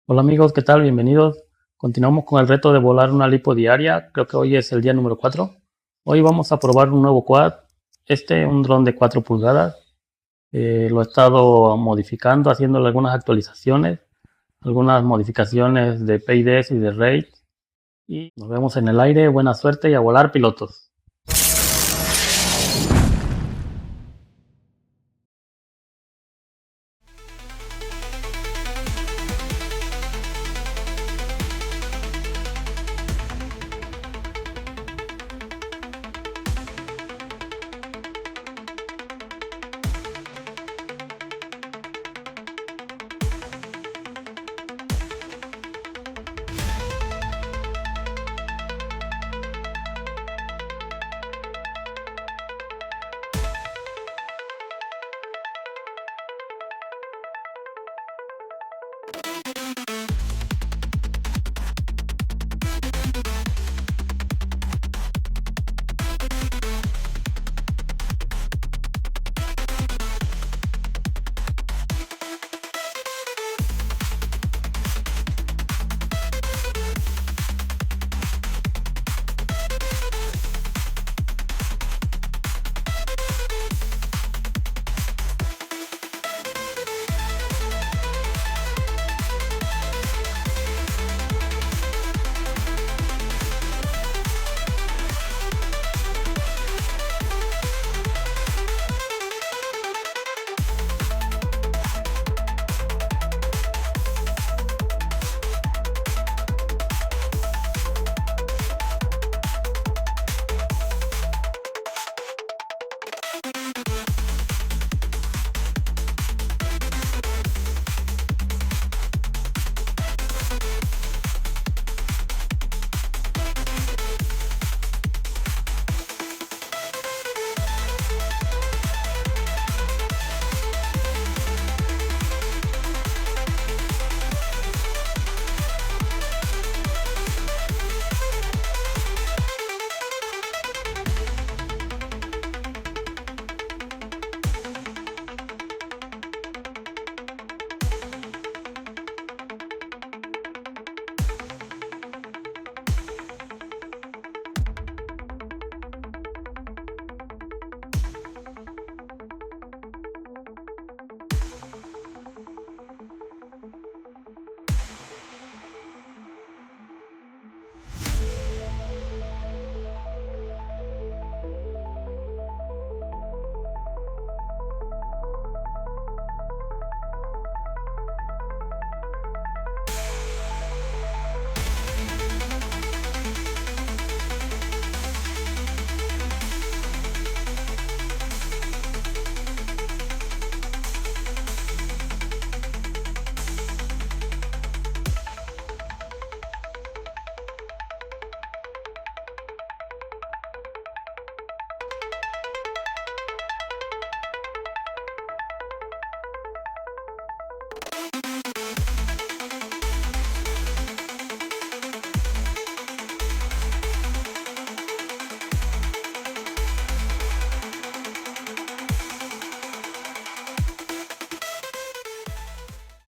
Hola amigos, ¿qué tal? Bienvenidos. Continuamos con el reto de volar una lipo diaria. Creo que hoy es el día número 4. Hoy vamos a probar un nuevo quad. Un dron de 4 pulgadas. Lo he estado modificando, haciéndole algunas actualizaciones, algunas modificaciones de PIDs y de rate. Y nos vemos en el aire. Buena suerte y a volar, pilotos.